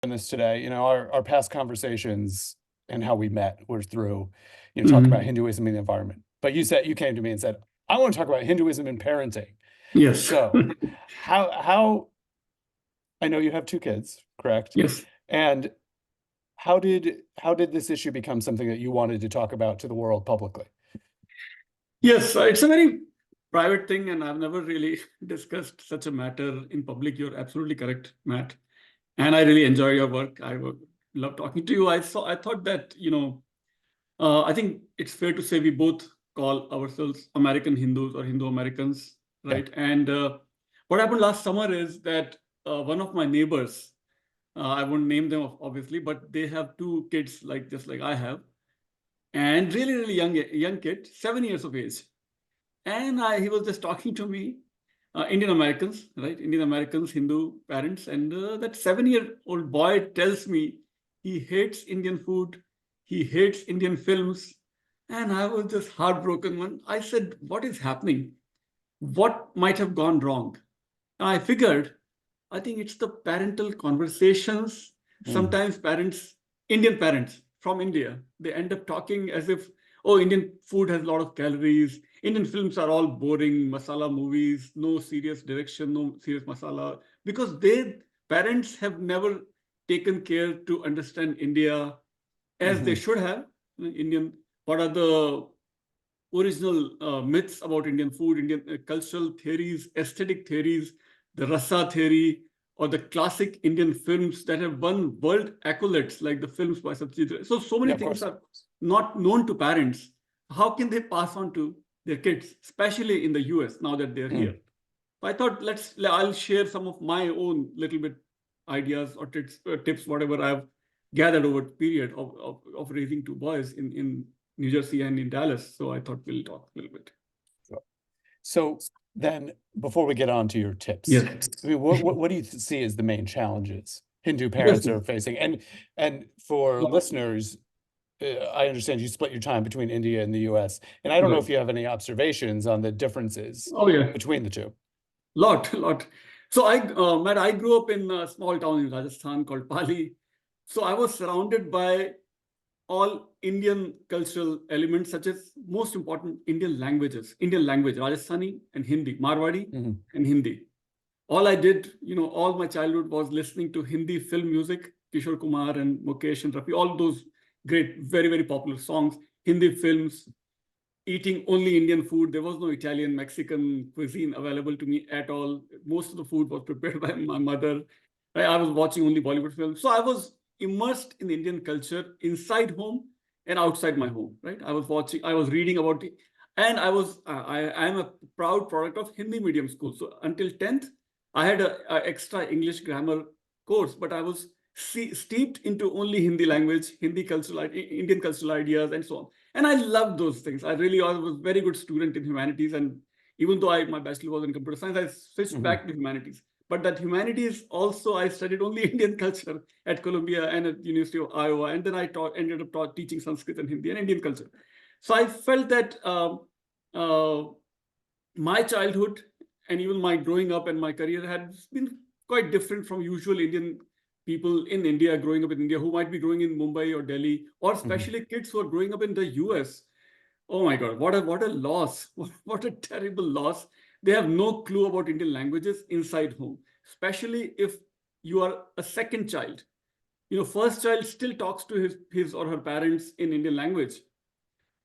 in this today, our past conversations and how we met were through, talking about Mhm. Hinduism and the environment. But you came to me and said, I want to talk about Hinduism and parenting. Yes. So how I know you have two kids, correct? Yes. And how did this issue become something that you wanted to talk about to the world publicly? Yes. It's a very private thing, and I've never really discussed such a matter in public. You're absolutely correct, Matt. And I really enjoy your work. Love talking to you. I thought that, I think it's fair to say we both call ourselves American Hindus or Hindu Americans, Yeah. right? And what happened last summer is that one of my neighbors, I won't name them obviously, but they have two kids like just like I have, and really, really young kid, 7 years of age. And he was just talking to me, Indian Americans, right? Indian Americans, Hindu parents, and that 7-year-old boy tells me he hates Indian food, he hates Indian films, and I was just heartbroken. When I said, "What is happening? What might have gone wrong?" And I figured, I think it's the parental conversations. Mm. Sometimes Indian parents from India, they end up talking as if, oh, Indian food has a lot of calories. Indian films are all boring, masala movies, no serious direction, no serious masala, because their parents have never taken care to understand India as they Hmm. should have. Indian, what are the original myths about Indian food, Indian cultural theories, aesthetic theories, the rasa theory, or the classic Indian films that have won world accolades, like the films by Satyajit Ray. So many Yeah, of things course. are not known to parents. How can they pass on to their kids, especially in the US now that they're here? Mm. I thought I'll share some of my own little bit ideas or tips, whatever I've gathered over the period of raising two boys in New Jersey and in Dallas. So I thought we'll talk a little bit. So then, before we get on to your tips, I Yes. mean, what do you see as the main challenges Hindu Yes. parents are facing? And for listeners, I understand you split your time between India and the U.S., and I don't know Right. if you have any observations on the differences Oh yeah, between the two. lot. So Matt, I grew up in a small town in Rajasthan called Pali. So I was surrounded by all Indian cultural elements, such as most important Indian language, Rajasthani and Hindi, Marwadi Mhm. and Hindi. All I did, all my childhood was listening to Hindi film music, Kishore Kumar and Mukesh and Rafi, all those great, very, very popular songs, Hindi films, eating only Indian food. There was no Italian, Mexican cuisine available to me at all. Most of the food was prepared by my mother. I was watching only Bollywood films. So I was immersed in Indian culture inside home and outside my home, right? I was reading about it. And I am a proud product of Hindi medium school. So until 10th, I had a extra English grammar course, but I was steeped into only Hindi language, Indian cultural ideas, and so on. And I loved those things. I was a very good student in humanities. And even though my bachelor was in computer science, I switched Mhm. back to humanities. But that humanities also, I studied only Indian culture at Columbia and at University of Iowa. And then ended up teaching Sanskrit and Hindi and Indian culture. So I felt that uh, my childhood and even my growing up and my career had been quite different from usual Indian people in India, growing up in India, who might be growing in Mumbai or Delhi, or Mhm. especially kids who are growing up in the US. Oh my God, what a loss. What a terrible loss. They have no clue about Indian languages inside home, especially if you are a second child. First child still talks to his or her parents in Indian language,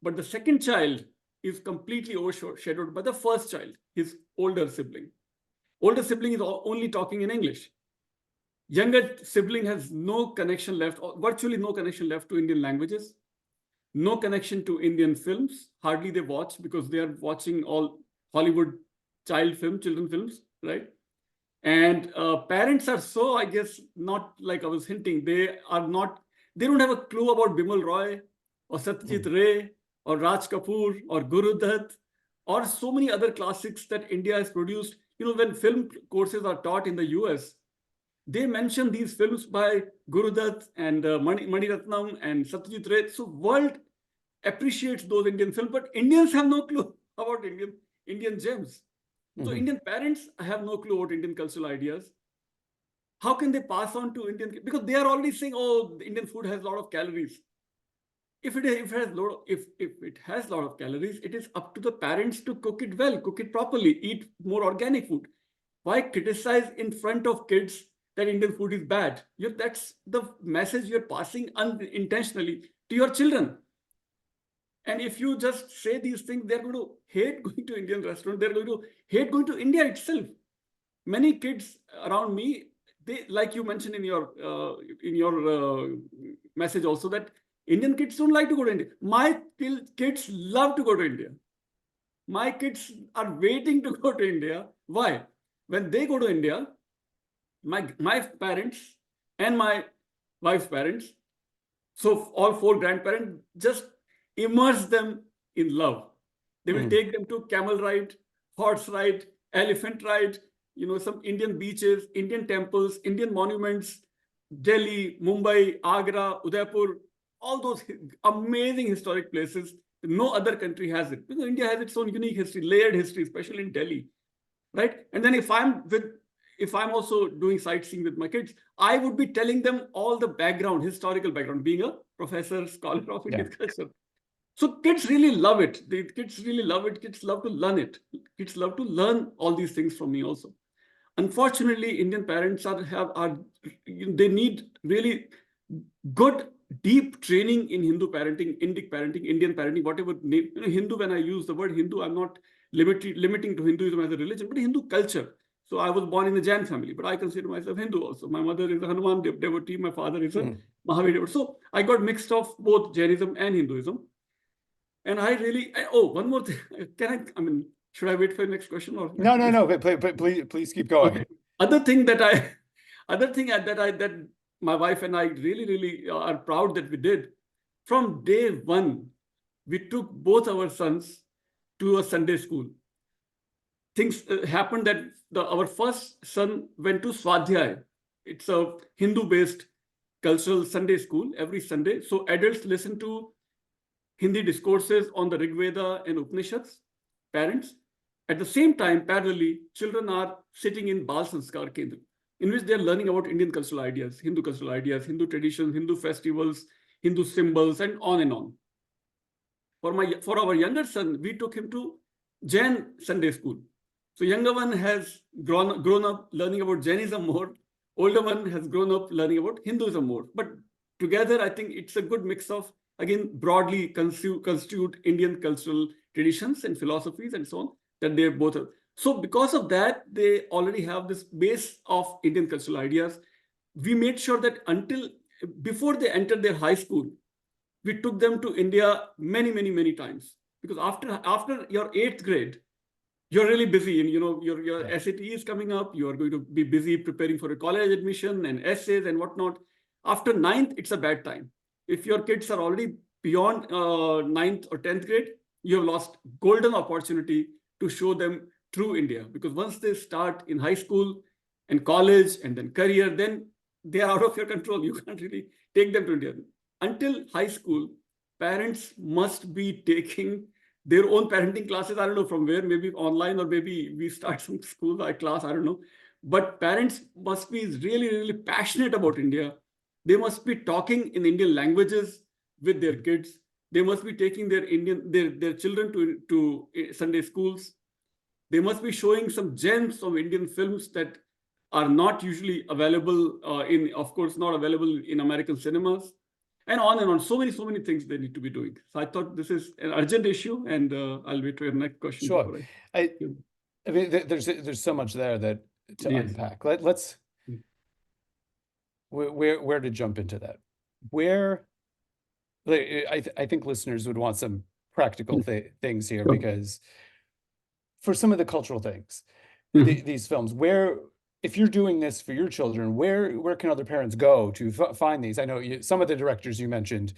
but the second child is completely overshadowed by the first child, his older sibling. Older sibling is only talking in English. Younger sibling has no connection left, or virtually no connection left to Indian languages, no connection to Indian films. Hardly they watch because they are watching all Hollywood children films, right? And parents are so, I guess, not like I was hinting. They don't have a clue about Bimal Roy or Satyajit Mhm. Ray or Raj Kapoor or Guru Dutt or so many other classics that India has produced. When film courses are taught in the US, they mention these films by Guru Dutt and Mani Ratnam and Satyajit Ray. So world appreciates those Indian films, but Indians have no clue about Indian gems. So Mhm. Indian parents have no clue about Indian cultural ideas. how can they pass on to Indian? Because they are already saying, oh, the Indian food has a lot of calories. If it has a lot of calories, it is up to the parents to cook it well, cook it properly, eat more organic food. Why criticize in front of kids that Indian food is bad? That's the message you're passing unintentionally to your children. And if you just say these things, they're going to hate going to Indian restaurant. They're going to hate going to India itself. Many kids around me, they, like you mentioned in your message also, that Indian kids don't like to go to India. My kids love to go to India. My kids are waiting to go to India. Why? When they go to India, my parents and my wife's parents, so all four grandparents, just immerse them in love. They will take them to camel ride, horse ride, elephant ride, some Indian beaches, Indian temples, Indian monuments, Delhi, Mumbai, Agra, Udaipur, all those amazing historic places. No other country has it, because India has its own unique history, layered history, especially in Delhi, right? And then if I'm also doing sightseeing with my kids, I would be telling them all the background, historical background, being a professor, scholar of Indian culture. So kids really love it. Kids really love it. Kids love to learn it. Kids love to learn all these things from me also. Unfortunately, Indian parents they need really good, deep training in Hindu parenting, Indic parenting, Indian parenting, whatever name. Hindu, when I use the word Hindu, I'm not limiting to Hinduism as a religion, but Hindu culture. So I was born in a Jain family, but I consider myself Hindu also. My mother is a Hanuman devotee. My father is a Mahavir devotee. So I got mixed of both Jainism and Hinduism. And one more thing. Should I wait for the next question? Or No. Please keep going. Okay. Other thing that my wife and I really are proud that we did. From day one, we took both our sons to a Sunday school. Things happened that our first son went to Swadhyay. It's a Hindu-based cultural Sunday school every Sunday. So adults listen to Hindi discourses on the Rig Veda and Upanishads, parents. At the same time, parallelly, children are sitting in Bal Sanskar Kendra, in which they are learning about Indian cultural ideas, Hindu traditions, Hindu festivals, Hindu symbols, and on and on. For our younger son, we took him to Jain Sunday school. So younger one has grown up learning about Jainism more. Older one has grown up learning about Hinduism more. But together, I think it's a good mix of, again, broadly constitute Indian cultural traditions and philosophies and so on, that they both have. So because of that, they already have this base of Indian cultural ideas. We made sure that before they entered their high school, we took them to India many times. Because after your 8th grade, you're really busy, and your SAT is coming up. You are going to be busy preparing for a college admission and essays and whatnot. After 9th, it's a bad time. If your kids are already beyond 9th or 10th grade, you have lost golden opportunity to show them true India. Because once they start in high school and college and then career, then they are out of your control. You can't really take them to India. Until high school, parents must be taking their own parenting classes. I don't know from where, maybe online, or maybe we start some school class, I don't know. But parents must be really passionate about India. They must be talking in Indian languages with their kids. They must be taking their children to Sunday schools. They must be showing some gems of Indian films that are not usually available of course, not available in American cinemas, and on and on. So many things they need to be doing. So I thought this is an urgent issue, and I'll wait for your next question. Sure. I mean, there's so much there to unpack. Let's where to jump into that. I think listeners would want some practical things here, because for some of the cultural things, these films, if you're doing this for your children, where can other parents go to find these? I know some of the directors you mentioned,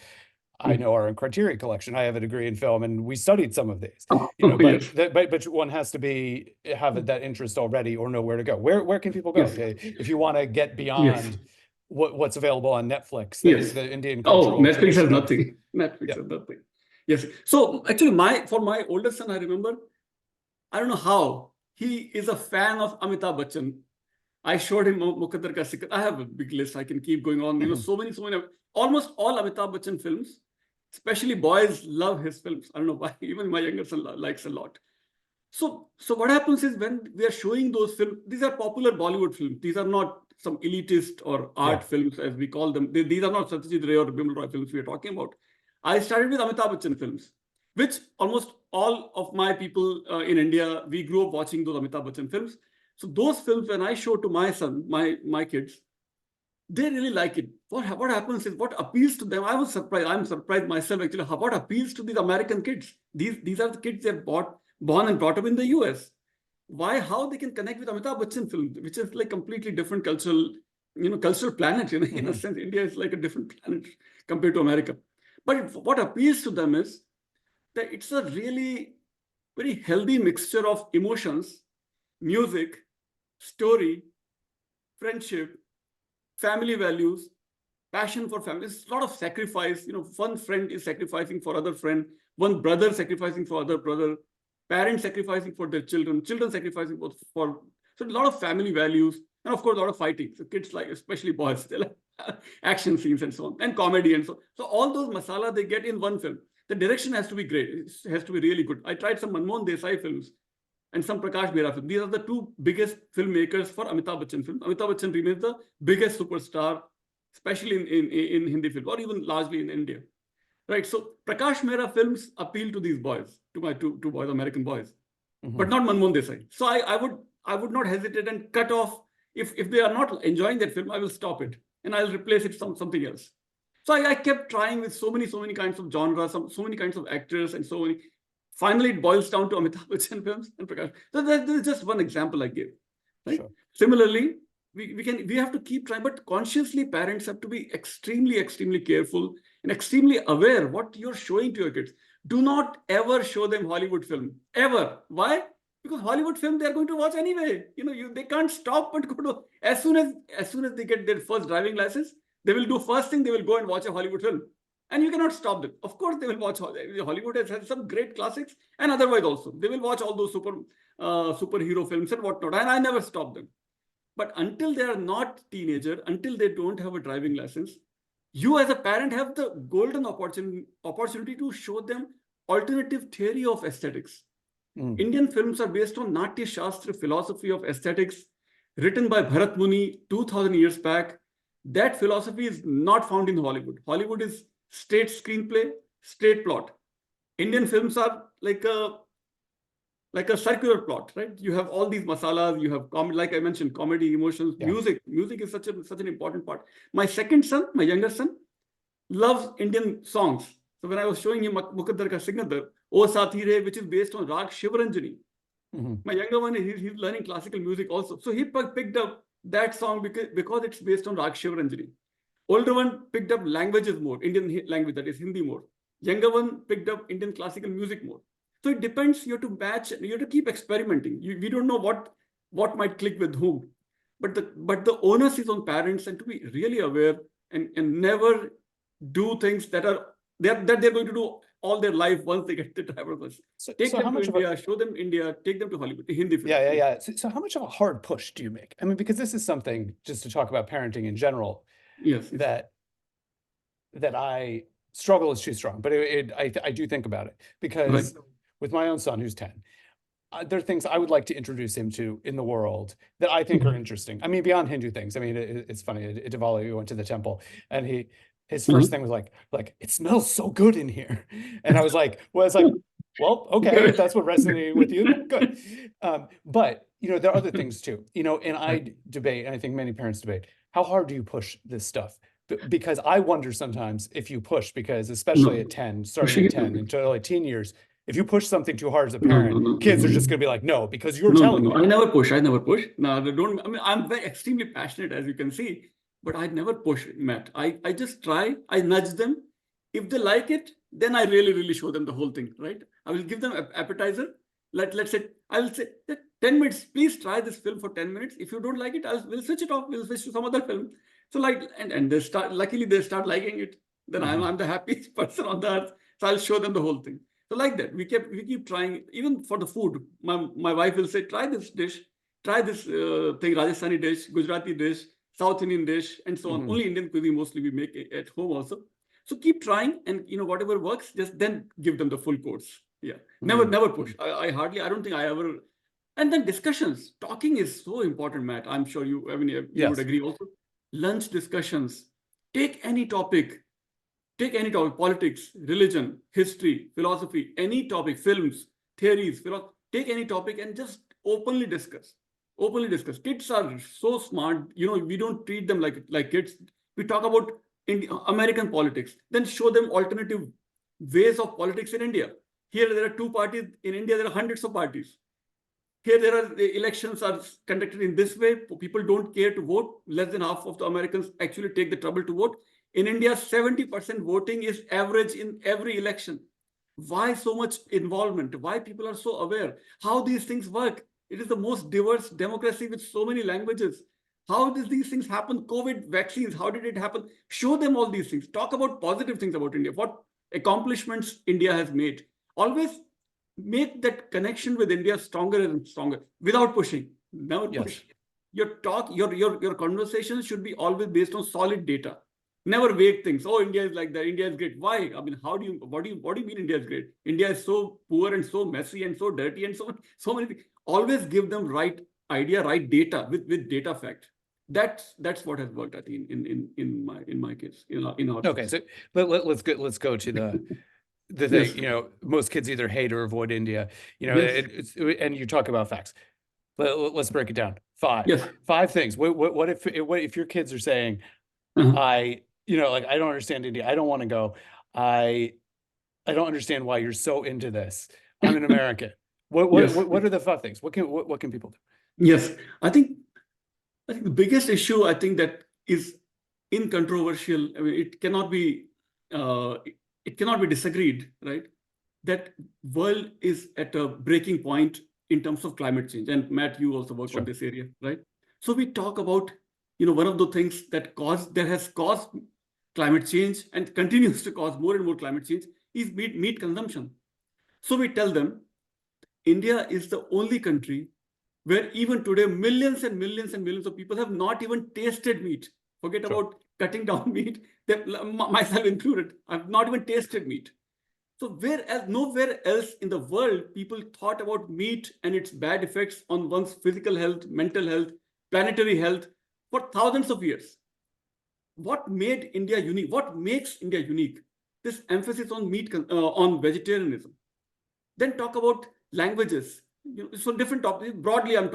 I know, are in Criterion Collection. I have a degree in film, and we studied some of these. But one has to have that interest already, or know where to go. Where can people go if you want to get beyond what's available on Netflix? The Indian cultural. Netflix has nothing. Netflix has nothing. Yes. So actually, for my older son, I remember, I don't know how, he is a fan of Amitabh Bachchan. I showed him Mukaddar Ka Sikar. I have a big list. I can keep going on. You know, so many, almost all Amitabh Bachchan films, especially boys love his films. I don't know why. Even my younger son likes a lot. So what happens is when we are showing those films, these are popular Bollywood films. These are not some elitist or art films, as we call them. These are not Satyajit Ray or Bimal Roy films we are talking about. I started with Amitabh Bachchan films, which almost all of my people in India, we grew up watching those Amitabh Bachchan films. So those films, when I show to my son, my kids, they really like it. What happens is, what appeals to them, I was surprised. I'm surprised myself actually. What appeals to these American kids? These are the kids they're born and brought up in the US. How they can connect with Amitabh Bachchan film, which is like completely different cultural planet. In a sense, India is like a different planet compared to America. But what appeals to them is that it's a really very healthy mixture of emotions, music, story, friendship, family values, passion for family. It's a lot of sacrifice. One friend is sacrificing for other friend, one brother sacrificing for other brother, parents sacrificing for their children, children sacrificing for. So a lot of family values, and of course a lot of fighting. So kids like, especially boys, they like action scenes and so on, and comedy and so. So all those masala they get in one film. The direction has to be great. It has to be really good. I tried some Manmohan Desai films and some Prakash Mehra films. These are the two biggest filmmakers for Amitabh Bachchan film. Amitabh Bachchan remains the biggest superstar, especially in Hindi film, or even largely in India. Right. So Prakash Mehra films appeal to these boys, to my two boys, American boys, but not Manmohan Desai. So I would not hesitate and cut off if they are not enjoying that film. I will stop it and I'll replace it with something else. So I kept trying with so many kinds of genres, so many kinds of actors, and so many. Finally, it boils down to Amitabh Bachchan films and Prakash. So this is just one example I gave. Right? Sure. Similarly, we have to keep trying, but consciously parents have to be extremely, extremely careful and extremely aware what you're showing to your kids. Do not ever show them Hollywood film, ever. Why? Because Hollywood film they're going to watch anyway. They can't stop but go to, as soon as they get their first driving license, they will do first thing, they will go and watch a Hollywood film. And you cannot stop them. Of course, they will watch. Hollywood has some great classics, and otherwise also they will watch all those superhero films and whatnot. And I never stop them. But until they are not teenager, until they don't have a driving license, you as a parent have the golden opportunity to show them alternative theory of aesthetics. Indian films are based on Natya Shastra philosophy of aesthetics, written by Bharat Muni 2000 years back. That philosophy is not found in Hollywood. Hollywood is straight screenplay, straight plot. Indian films are like a circular plot, right? You have all these masalas, you have comedy, like I mentioned, comedy, emotions, music. Music is such an important part. My younger son, loves Indian songs. So when I was showing him Mukaddar Ka Sikar, O Saathi Re, which is based on Rag Shivaranjani. My younger one, he's learning classical music also. So he picked up that song because it's based on Rag Shivaranjani. Older one picked up languages more, Indian language, that is Hindi more. Younger one picked up Indian classical music more. So it depends. You have to match. You have to keep experimenting. We don't know what might click with whom, but the onus is on parents and to be really aware and never do things that they're going to do all their life once they get the driver's license. Take them to India, show them India, take them to Hollywood, Hindi film. Yeah. So how much of a hard push do you make? I mean, because this is something, just to talk about parenting in general, yes. that I struggle is too strong, but I do think about it because with my own son who's 10, there are things I would like to introduce him to in the world that I think are interesting. I mean, beyond Hindu things. I mean, it's funny. At Diwali, we went to the temple, and his first thing was like, it smells so good in here, and I was like, well, okay, if that's what resonated with you, good. But there are other things too. And I debate, and I think many parents debate, how hard do you push this stuff? Because I wonder sometimes if you push, because especially at 10, starting at 10 into early teen years, if you push something too hard as a parent, kids are just going to be like, no, because you're telling me. I never push. No, don't. I mean, I'm very extremely passionate, as you can see, but I never push, Matt. I just try. I nudge them. If they like it, then I really, really show them the whole thing, right? I will give them an appetizer. Let's say, I will say, 10 minutes, please try this film for 10 minutes. If you don't like it, we'll switch it off. We'll switch to some other film. So and they luckily they start liking it. Then I'm the happiest person on the earth. So I'll show them the whole thing. So like that, we keep trying, even for the food. My wife will say, try this dish, try this thing, Rajasthani dish, Gujarati dish, South Indian dish, and so on. Mhm. Only Indian cuisine mostly we make at home also. So keep trying, and whatever works, just then give them the full course. Yeah, never push. I don't think I ever. And then discussions, talking is so important, Matt. I'm sure you would Yes. agree also. Lunch discussions. Take any topic. Take any topic: politics, religion, history, philosophy, any topic, films, theories, take any topic and just openly discuss. Openly discuss. Kids are so smart. We don't treat them like kids. We talk about American politics, then show them alternative ways of politics in India. Here there are two parties. In India, there are hundreds of parties. Here, the elections are conducted in this way. People don't care to vote. Less than half of the Americans actually take the trouble to vote. In India, 70% voting is average in every election. Why so much involvement? Why people are so aware? How these things work? It is the most diverse democracy with so many languages. How did these things happen? COVID vaccines, how did it happen? Show them all these things. Talk about positive things about India. What accomplishments India has made. Always make that connection with India stronger and stronger without pushing. Never push. Your talk, your conversation should be always based on solid data. Never vague things. Oh, India is like that. India is great. Why? I mean, what do you mean India is great? India is so poor and so messy and so dirty and so many things. Always give them right idea, right data with data fact. That's what has worked, I think, in my case, in our Okay, case. so let's go to the thing. Yes. Most kids either hate or avoid India. Yes. And you talk about facts. Let's break it down. Yes. Five things. What if your kids are saying, Uh-huh. I don't understand India. I don't want to go. I don't understand why you're so into this. I'm an American. Yes. What are the five things? What can people do? Yes. I think the biggest issue, I think, that is incontroversial. I mean, it cannot be disagreed, right? That world is at a breaking point in terms of climate change. And Matt, you also work on this area, right? So we talk about, one of the things that has caused climate change and continues to cause more and more climate change is meat consumption. So we tell them India is the only country where even today millions and millions and millions of people have not even tasted meat. Forget about cutting down meat, myself included. I've not even tasted meat. So nowhere else in the world, people thought about meat and its bad effects on one's physical health, mental health, planetary health for thousands of years. What made India unique? What makes India unique? This emphasis on on vegetarianism. Then talk about languages. So different topics. Broadly, I'm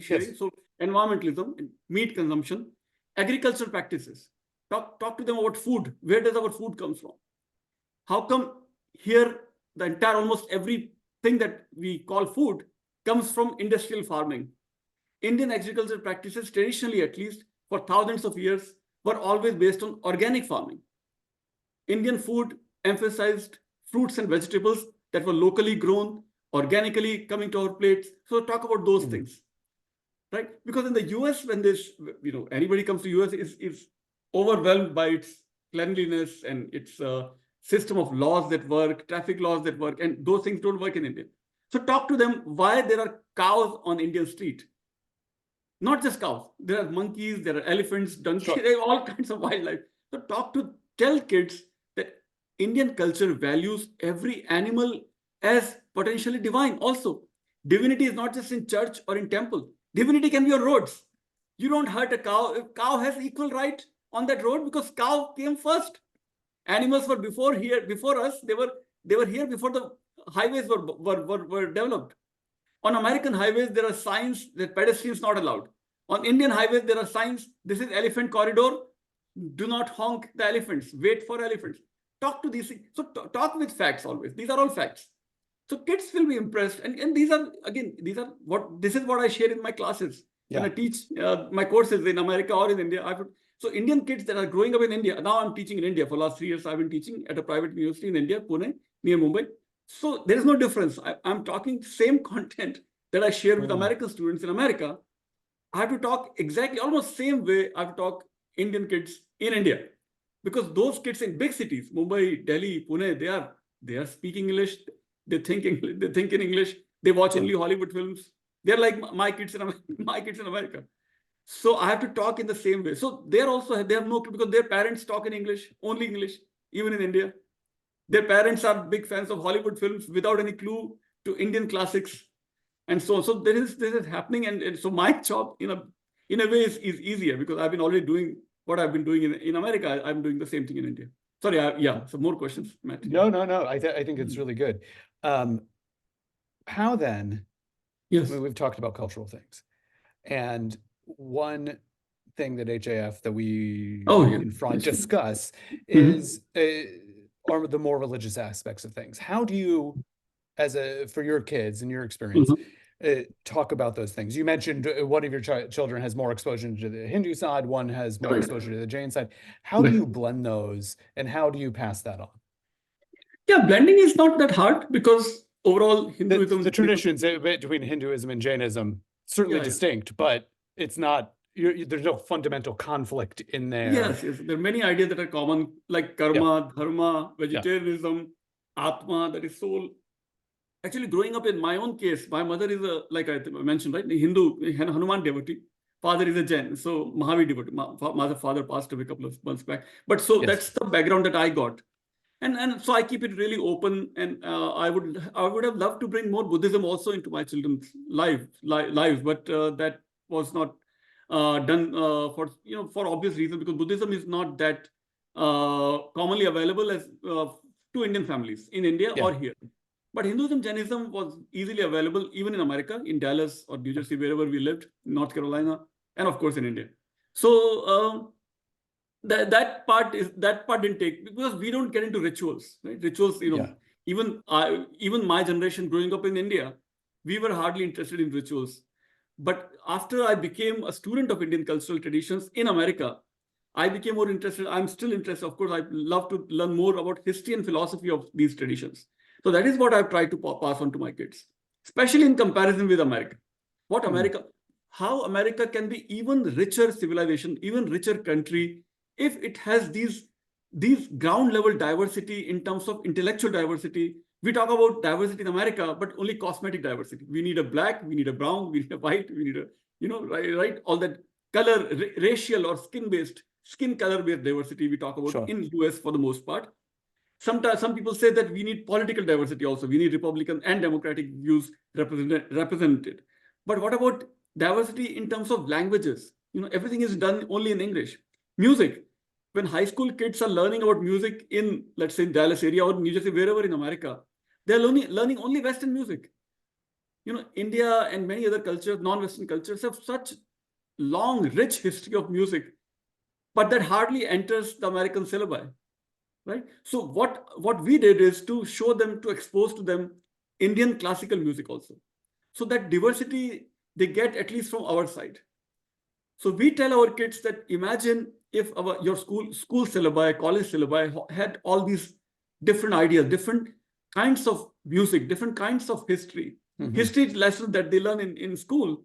sharing. Yes. So environmentalism, meat consumption, agricultural practices. Talk to them about food. Where does our food come from? How come here the entire almost everything that we call food comes from industrial farming? Indian agricultural practices, traditionally at least, for thousands of years, were always based on organic farming. Indian food emphasized fruits and vegetables that were locally grown, organically coming to our plates. So talk about those things, right? Because in the US, when anybody comes to US is overwhelmed by its cleanliness and its system of laws that work, traffic laws that work, and those things don't work in India. So talk to them why there are cows on Indian street. Not just cows. There are monkeys, there are elephants, donkeys, all kinds of wildlife. So tell kids that Indian culture values every animal as potentially divine. Also, divinity is not just in church or in temple. Divinity can be on roads. You don't hurt a cow. If cow has equal right on that road because cow came first. Animals were before us. They were here before the highways were developed. On American highways, there are signs that pedestrians not allowed. On Indian highways, there are signs, this is elephant corridor. Do not honk the elephants. Wait for elephants. Talk to these things. So talk with facts always. These are all facts. So kids will be impressed. And this is what I share in my classes. When I teach my courses in America or in India. So Indian kids that are growing up in India, now I'm teaching in India. For the last 3 years, I've been teaching at a private university in India, Pune, near Mumbai. So there is no difference. I'm talking same content that I share with American students in America. I have to talk exactly almost same way I have to talk Indian kids in India. Because those kids in big cities, Mumbai, Delhi, Pune, they are speaking English, they think in English, they watch only Hollywood films, They're like my kids in my kids in America. So I have to talk in the same way. So they're also, they have no clue because their parents talk in English, only English, even in India. Their parents are big fans of Hollywood films without any clue to Indian classics and so on. So this is happening. And so my job in a way is easier because I've been already doing what I've been doing in America. I'm doing the same thing in India. Sorry, yeah, some more questions, Matt. No. I think it's really good. How then, Yes. I mean, we've talked about cultural things, and one thing that HAF that we in front discuss is are the more religious aspects of things. How do you, for your kids and your experience, talk about those things? You mentioned one of your children has more exposure to the Hindu side, one has more exposure to the Jain side. How do you blend those, and how do you pass that on? Yeah, blending is not that hard because overall Hinduism, the traditions between Hinduism and Jainism certainly distinct, but it's not, there's no fundamental conflict in there. Yes, there are many ideas that are common, like karma, dharma, vegetarianism, atma, that is soul. Actually, growing up in my own case, my mother is like I mentioned, right, the Hindu Hanuman devotee. Father is a Jain, so Mahavir devotee. My father passed away a couple of months back. But so that's the background that I got. And so I keep it really open, and I would have loved to bring more Buddhism also into my children's lives, but that was not done for obvious reasons, because Buddhism is not that commonly available as to Indian families in India or here. But Hinduism, Jainism was easily available even in America, in Dallas or New Jersey, wherever we lived, North Carolina, and of course in India. So that part didn't take, because we don't get into rituals, right? Rituals, even my generation growing up in India, we were hardly interested in rituals. But after I became a student of Indian cultural traditions in America, I became more interested. I'm still interested. Of course, I love to learn more about history and philosophy of these traditions. So that is what I've tried to pass on to my kids, especially in comparison with America. How America can be even richer civilization, even richer country, if it has these ground level diversity in terms of intellectual diversity. We talk about diversity in America, but only cosmetic diversity. We need a black, we need a brown, we need a white, we need a, right, all that color, racial or skin color based diversity we talk about in US for the most part. Sometimes some people say that we need political diversity also. We need Republican and Democratic views represented. But what about diversity in terms of languages? Everything is done only in English. Music. When high school kids are learning about music in, let's say, Dallas area or New Jersey, wherever in America, they're learning only Western music. India and many other cultures, non-Western cultures, have such long, rich history of music, but that hardly enters the American syllabi. Right. So what we did is to show them, to expose to them Indian classical music also, so that diversity they get at least from our side. So we tell our kids that imagine if your school syllabi, college syllabi had all these different ideas, different kinds of music, different kinds of history. History lessons that they learn in school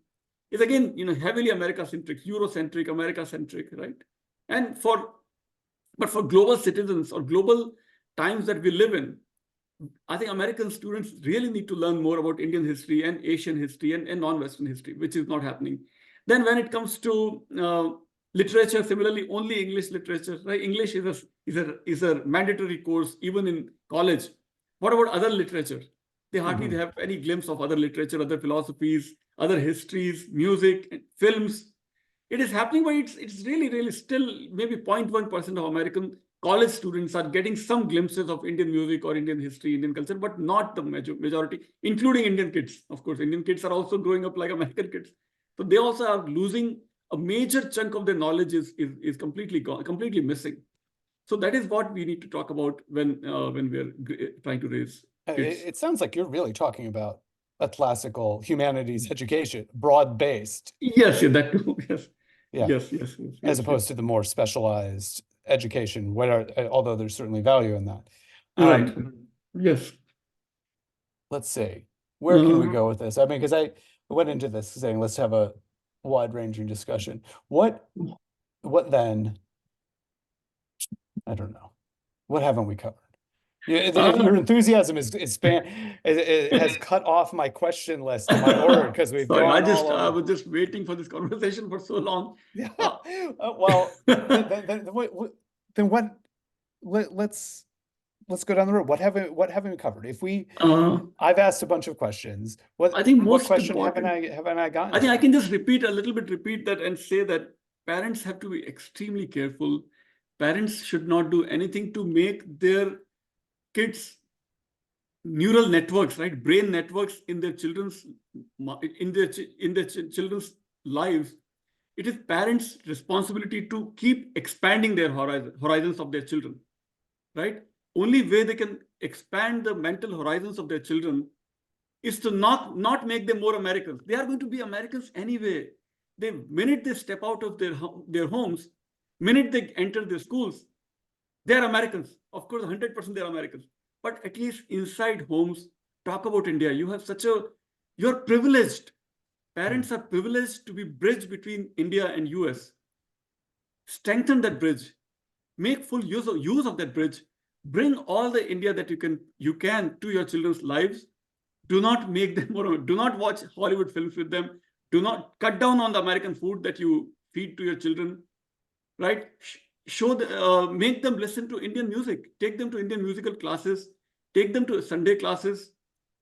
is again heavily America-centric, Eurocentric, America-centric, right? But for global citizens or global times that we live in, I think American students really need to learn more about Indian history and Asian history and non-Western history, which is not happening. Then when it comes to literature, similarly, only English literature, right? English is a mandatory course even in college. What about other literature? They hardly have any glimpse of other literature, other philosophies, other histories, music, films. It is happening, but it's really, really still maybe 0.1% of American college students are getting some glimpses of Indian music or Indian history, Indian culture, but not the majority, including Indian kids. Of course, Indian kids are also growing up like American kids. So they also are losing a major chunk of their knowledge is completely gone, completely missing. So that is what we need to talk about when we're trying to raise kids. It sounds like you're really talking about a classical humanities education, broad-based. Yes, that too. Yes. Yeah. Yes. As opposed to the more specialized education, although there's certainly value in that. Right. Yes. Let's see. Where can we go with this? I mean, because I went into this saying, let's have a wide-ranging discussion. What then? I don't know. What haven't we covered? Your enthusiasm has cut off my question list in my order because we've Sorry, gone all I over. was just waiting for this conversation for so long. Yeah. Well, then what? Let's go down the road. What haven't we covered? I've asked a bunch of questions. I think What most question important, haven't I gotten I think I to? can just repeat that and say that parents have to be extremely careful. Parents should not do anything to make their kids neural networks, right? Brain networks in their children's children's lives. It is parents' responsibility to keep expanding their horizons of their children, right? Only way they can expand the mental horizons of their children is to not make them more Americans. They are going to be Americans anyway. The minute they step out of their homes, minute they enter their schools, they are Americans. Of course, 100% they are Americans. But at least inside homes, talk about India. You're privileged. Parents are privileged to be bridge between India and US. Strengthen that bridge. Make full use of that bridge. Bring all the India that you can to your children's lives. Do not make them more. Do not watch Hollywood films with them. Do not cut down on the American food that you feed to your children. Right? Make them listen to Indian music. Take them to Indian musical classes. Take them to Sunday classes.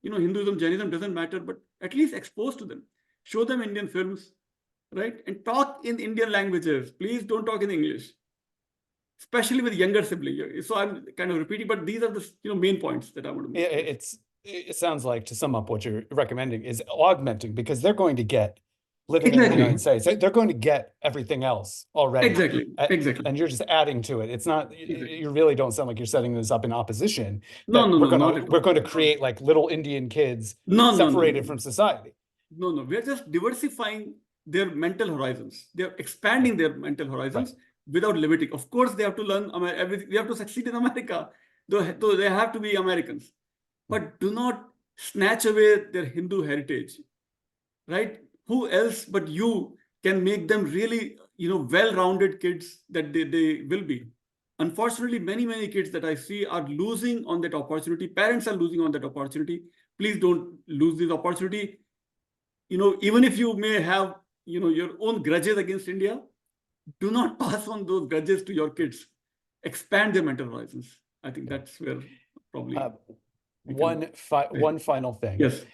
Hinduism, Jainism doesn't matter, but at least expose to them. Show them Indian films, right? And talk in Indian languages. Please don't talk in English, especially with younger siblings. So I'm kind of repeating, but these are the main points that I want to make. It sounds like, to sum up, what you're recommending is augmenting, because they're going to get, living in the United States, they're going to get everything else already. Exactly. And you're just adding to it. It's not, you really don't sound like you're setting this up in opposition. No, that we're going to create like little Indian kids separated from society. No, we're just diversifying their mental horizons. They're expanding their mental horizons without limiting. Of course, they have to learn everything. They have to succeed in America. Though they have to be Americans. But do not snatch away their Hindu heritage, right? Who else but you can make them really, well-rounded kids that they will be? Unfortunately, many kids that I see are losing on that opportunity. Parents are losing on that opportunity. Please don't lose this opportunity. Even if you may have, your own grudges against India, do not pass on those grudges to your kids. Expand their mental horizons. I think that's where probably. One final thing. Yes.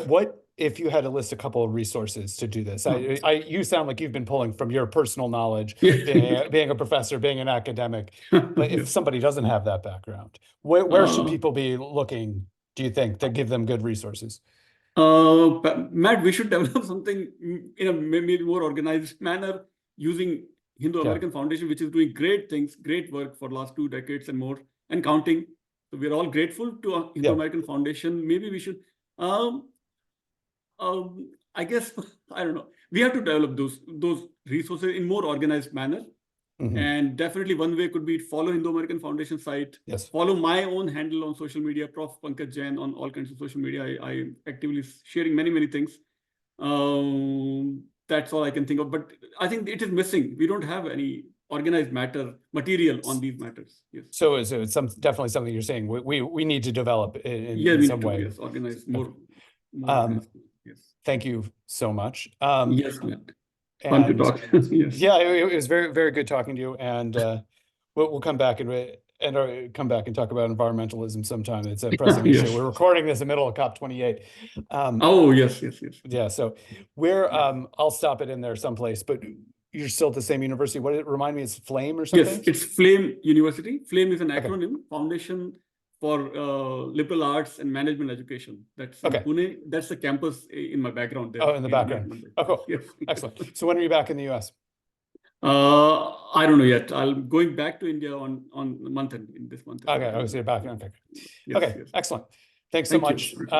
What if you had to list a couple of resources to do this? You sound like you've been pulling from your personal knowledge, being a professor, being an academic. But if somebody doesn't have that background, where should people be looking, do you think, to give them good resources? Matt, we should develop something in a maybe more organized manner using Hindu American Foundation, which is doing great things, great work for the last 2 decades and more, and counting. So we're all grateful to Hindu American Foundation. Maybe we should, I guess, I don't know. We have to develop those resources in more organized manner. And definitely one way could be follow Hindu American Foundation site. Follow my own handle on social media, Prof. Pankaj Jain, on all kinds of social media. I actively sharing many things. That's all I can think of. But I think it is missing. We don't have any organized material on these matters. Yes. So it's definitely something you're saying we need to develop in some way. Yes, organize more. Yes. Thank you so much. Yes, Matt. Fun to talk. Yes. Yeah, it was very good talking to you, and we'll come back and talk about environmentalism sometime. It's a pressing issue. We're recording this in the middle of COP28. Yes. Yeah, so I'll stop it in there someplace, but you're still at the same university. What did it remind me? It's Flame or something? Yes, it's Flame University. Flame is an acronym, Foundation for Liberal Arts and Management Education. That's in Pune. That's the campus in my background there. Oh, in the background. Oh, cool. Yes. Excellent. So when are you back in the US? I don't know yet. I'm going back to India on month end, in this month. Okay, so you're back. Okay. Excellent. Thanks so much. This